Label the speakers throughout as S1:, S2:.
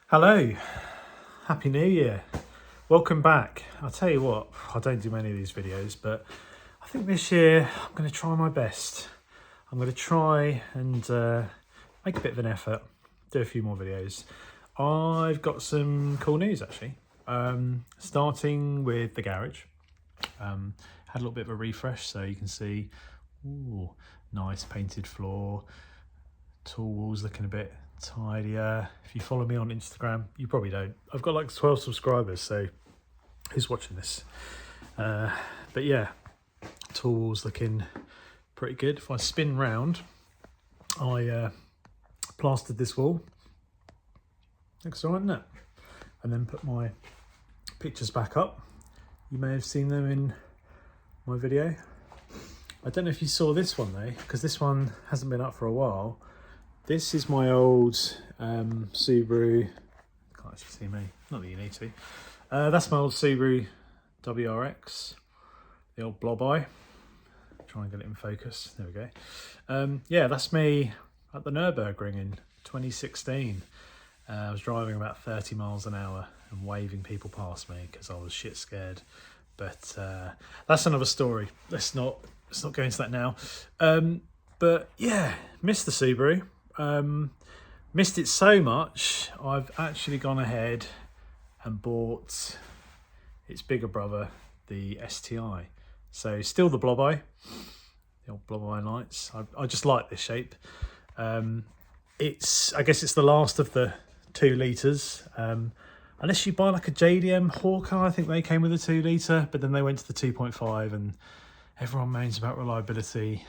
S1: Hello, Happy New Year. Welcome back. I'll tell you what, I don't do many of these videos, but I think this year I'm going to try my best. I'm going to try and make a bit of an effort, do a few more videos. I've got some cool news actually. Starting with the garage. Had a little bit of a refresh, so you can see, ooh, nice painted floor, tools looking a bit tidier. If you follow me on Instagram, you probably don't. I've got like 12 subscribers, so who's watching this? But yeah, tools looking pretty good. If I spin round, I plastered this wall. Looks alright, isn't it? And then put my pictures back up. You may have seen them in my video. I don't know if you saw this one though, because this one hasn't been up for a while. This is my old Subaru, can't actually see me, not that you need to. That's my old Subaru WRX, the old blob eye. Try and get it in focus, there we go. Yeah, that's me at the Nürburgring in 2016. I was driving about 30 miles an hour and waving people past me because I was shit scared. But that's another story. Let's not go into that now. But yeah, missed the Subaru. Missed it so much, I've actually gone ahead and bought its bigger brother, the STI. So still the blob eye, the old blob eye lights. I just like this shape. I guess it's the last of the 2 litres. Unless you buy like a JDM Hawker, I think they came with a 2 litre, but then they went to the 2.5 and everyone moans about reliability.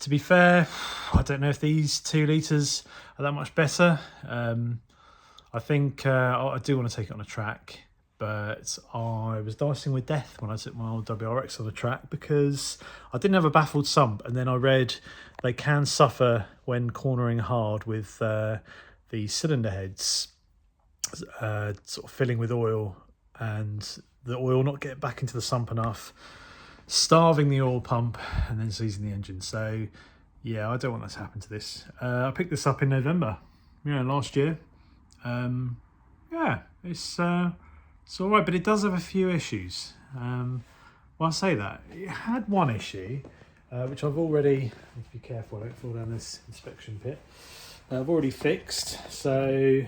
S1: To be fair, I don't know if these 2 litres are that much better. I think I do want to take it on a track, but I was dicing with death when I took my old WRX on a track because I didn't have a baffled sump, and then I read they can suffer when cornering hard with the cylinder heads sort of filling with oil and the oil not getting back into the sump enough, starving the oil pump and then seizing the engine. So yeah, I don't want that to happen to this. I picked this up in November, last year. Yeah, it's all right, but it does have a few issues. Well, I say that it had one issue, which I've already, be careful, I don't fall down this inspection pit. I've already fixed. So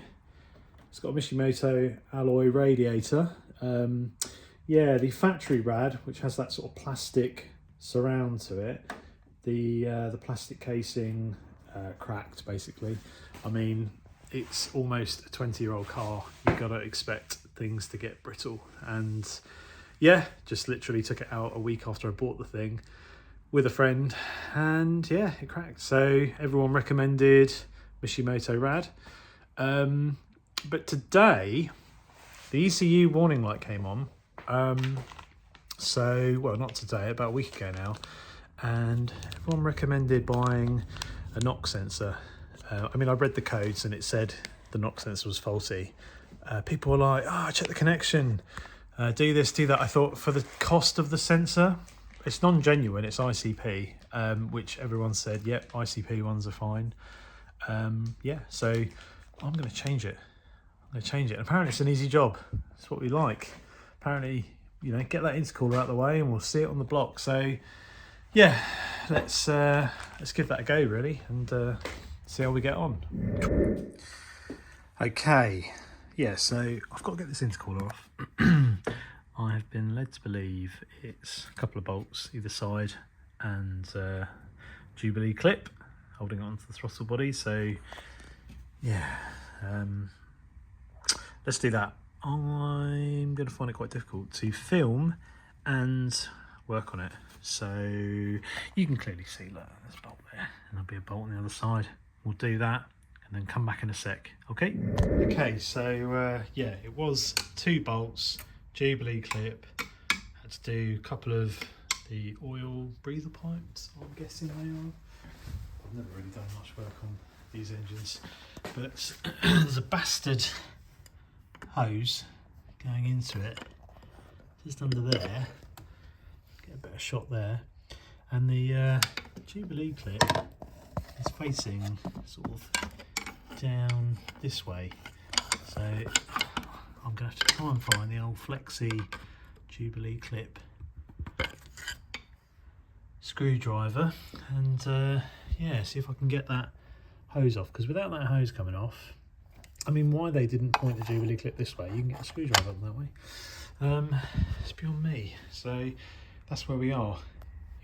S1: it's got a Mishimoto alloy radiator. Yeah, the factory rad, which has that sort of plastic surround to it, the plastic casing cracked basically. I mean, it's almost a 20-year-old car. You've got to expect things to get brittle. And yeah, just literally took it out a week after I bought the thing with a friend, and yeah, it cracked. So everyone recommended Mishimoto rad. But today, the ECU warning light came on. Well, not today, about a week ago now, and everyone recommended buying a knock sensor. I mean, I read the codes and it said the knock sensor was faulty. People were like, check the connection, do this, do that. I thought for the cost of the sensor, it's non-genuine, it's ICP, which everyone said, yep, ICP ones are fine. Yeah, so I'm going to change it. And apparently it's an easy job. It's what we like. Apparently, get that intercooler out of the way and we'll see it on the block. So yeah, let's give that a go really, and see how we get on. Okay, yeah, so I've got to get this intercooler off. I have been led to believe it's a couple of bolts either side and Jubilee clip holding it onto the throttle body. So yeah, let's do that. I'm going to find it quite difficult to film and work on it. So you can clearly see, look, there's a bolt there and there'll be a bolt on the other side. We'll do that and then come back in a sec, okay? Okay, so yeah, it was 2 bolts, Jubilee clip. Had to do a couple of the oil breather pipes, I'm guessing they are. I've never really done much work on these engines, but there's a bastard hose going into it just under there. Get a better shot there, and the Jubilee clip is facing sort of down this way. So I'm going to have to try and find the old Flexi Jubilee clip screwdriver and yeah, see if I can get that hose off, because without that hose coming off, I mean, why they didn't point the Jubilee clip this way, you can get a screwdriver up that way, it's beyond me. So that's where we are.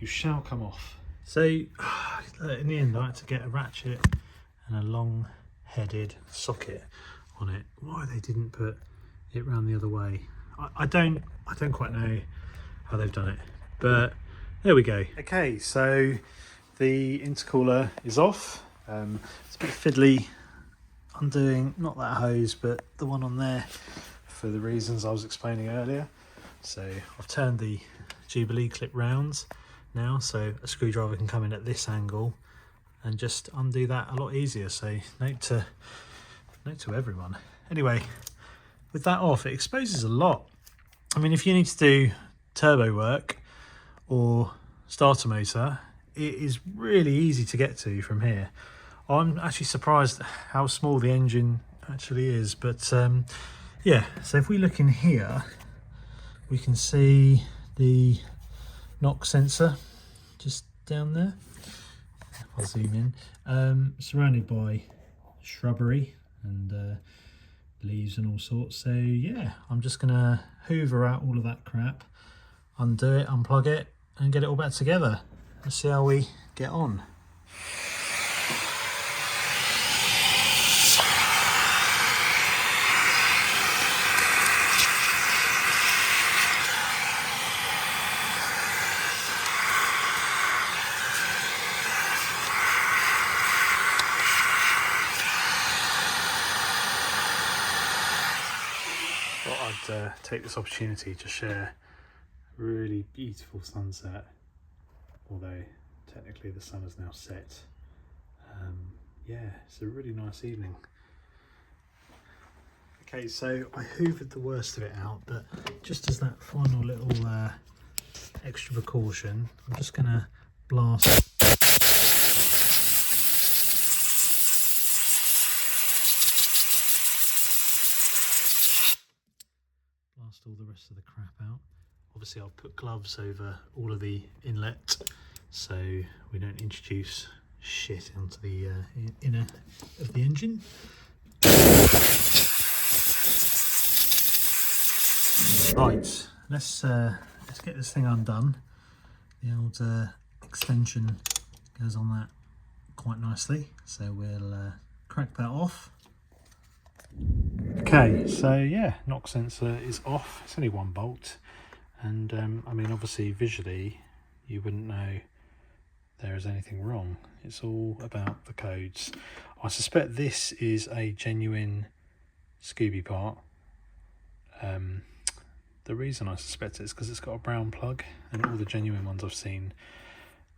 S1: You shall come off. So in the end I had to get a ratchet and a long headed socket on it. Why they didn't put it round the other way, I don't quite know how they've done it, but there we go. Okay, so the intercooler is off. It's a bit fiddly undoing, not that hose, but the one on there, for the reasons I was explaining earlier. So I've turned the Jubilee clip round now, so a screwdriver can come in at this angle and just undo that a lot easier. So note to everyone. Anyway, with that off, it exposes a lot. I mean, if you need to do turbo work or starter motor, it is really easy to get to from here. I'm actually surprised how small the engine actually is, but yeah, so if we look in here, we can see the knock sensor just down there. If I zoom in, surrounded by shrubbery and leaves and all sorts. So yeah, I'm just gonna hoover out all of that crap, undo it, unplug it, and get it all back together. Let's see how we get on. I'd take this opportunity to share a really beautiful sunset, although technically the sun has now set. Yeah, it's a really nice evening. Okay, so I hoovered the worst of it out, but just as that final little extra precaution, I'm just going to blast all the rest of the crap out. Obviously I've put gloves over all of the inlet so we don't introduce shit onto the inner of the engine. Right, let's get this thing undone. The old extension goes on that quite nicely, so we'll crack that off. Okay, so yeah, knock sensor is off. It's only one bolt, and I mean, obviously visually you wouldn't know there is anything wrong. It's all about the codes. I suspect this is a genuine Scooby part. The reason I suspect it is because it's got a brown plug, and all the genuine ones I've seen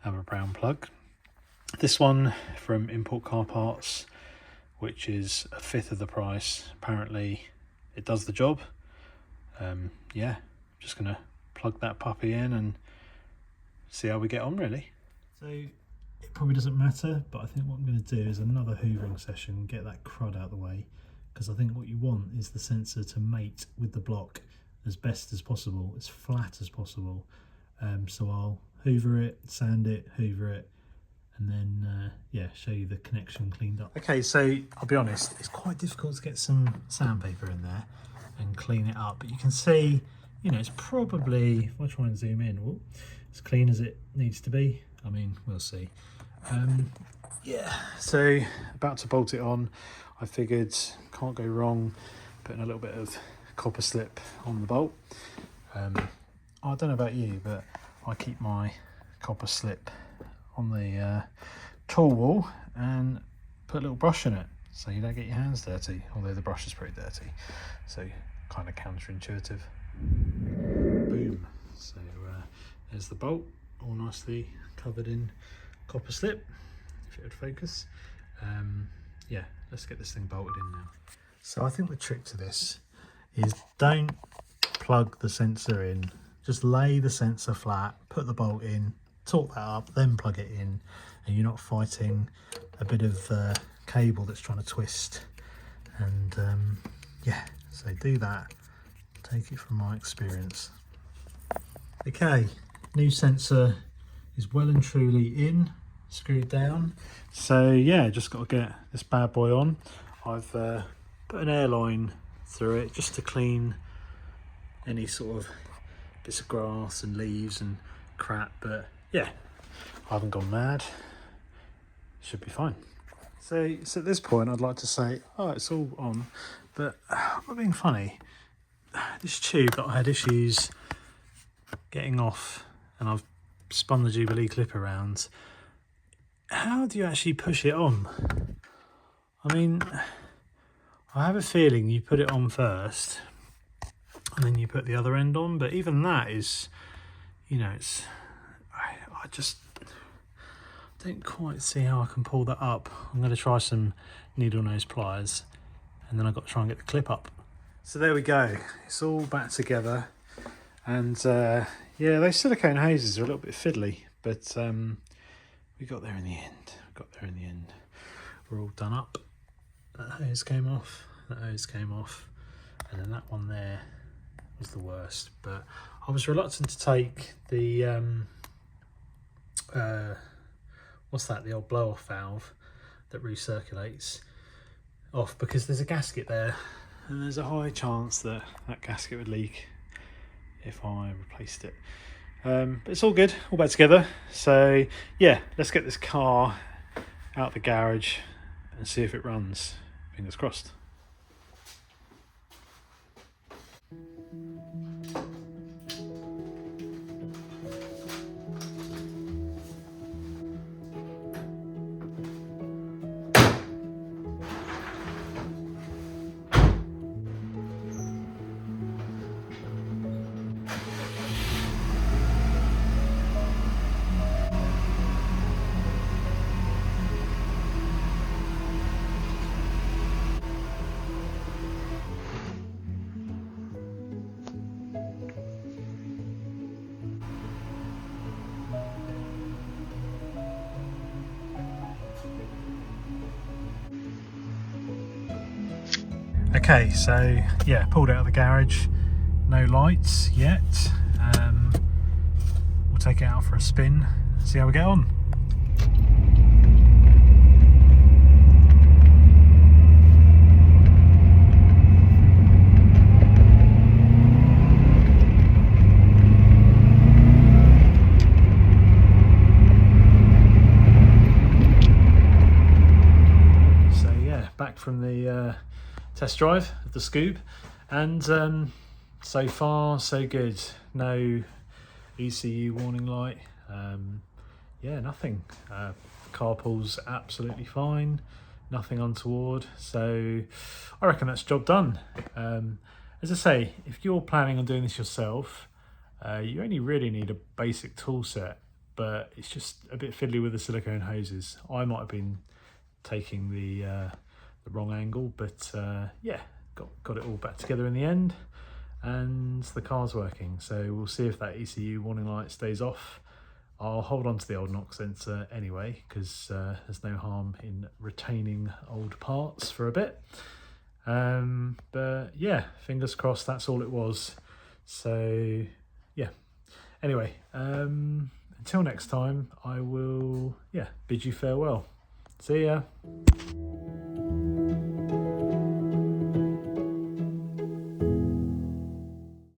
S1: have a brown plug. This one from Import Car Parts, which is a fifth of the price. Apparently it does the job. Yeah, just gonna plug that puppy in and see how we get on, really. So it probably doesn't matter, but I think what I'm going to do is another hoovering session, get that crud out of the way, because I think what you want is the sensor to mate with the block as best as possible, as flat as possible. So I'll hoover it, sand it, hoover it, and then yeah, show you the connection cleaned up. Okay, so I'll be honest, it's quite difficult to get some sandpaper in there and clean it up, but you can see, you know, it's probably, if I try and zoom in, well, as clean as it needs to be. I mean, we'll see. Yeah, so about to bolt it on. I figured can't go wrong putting a little bit of copper slip on the bolt. I don't know about you, but I keep my copper slip on the tool wall and put a little brush in it so you don't get your hands dirty, although the brush is pretty dirty, so kind of counterintuitive. Boom. So there's the bolt, all nicely covered in copper slip, if it would focus. Yeah, let's get this thing bolted in now. So I think the trick to this is don't plug the sensor in, just lay the sensor flat, put the bolt in, torque that up, then plug it in, and you're not fighting a bit of cable that's trying to twist. And yeah, so do that. Take it from my experience. Okay, new sensor is well and truly in, screwed down. So yeah, just got to get this bad boy on. I've put an airline through it just to clean any sort of bits of grass and leaves and crap, but yeah, I haven't gone mad. Should be fine. So at this point I'd like to say, oh, it's all on, but I'm not being funny. This tube that I had issues getting off, and I've spun the Jubilee clip around. How do you actually push it on? I mean, I have a feeling you put it on first and then you put the other end on, but even that is, you know, it's, I just don't quite see how I can pull that up. I'm going to try some needle nose pliers, and then I've got to try and get the clip up. So there we go, it's all back together, and yeah, those silicone hoses are a little bit fiddly, but we got there in the end. We're all done up. That hose came off, and then that one there was the worst. But I was reluctant to take the what's that, the old blow off valve that recirculates off, because there's a gasket there and there's a high chance that that gasket would leak if I replaced it. But it's all good, all back together. So yeah, let's get this car out the garage and see if it runs. Fingers crossed. Okay, so yeah, pulled out of the garage, no lights yet. We'll take it out for a spin, see how we get on. So yeah, back from the test drive of the Scoob, and so far so good. No ECU warning light, yeah, nothing. Car pulls absolutely fine, nothing untoward, so I reckon that's job done. As I say, if you're planning on doing this yourself, you only really need a basic tool set, but it's just a bit fiddly with the silicone hoses. I might have been taking the wrong angle, but yeah, got it all back together in the end, and the car's working. So we'll see if that ECU warning light stays off. I'll hold on to the old knock sensor anyway, because there's no harm in retaining old parts for a bit. But yeah, fingers crossed that's all it was. So yeah, anyway, until next time, I will bid you farewell. See ya.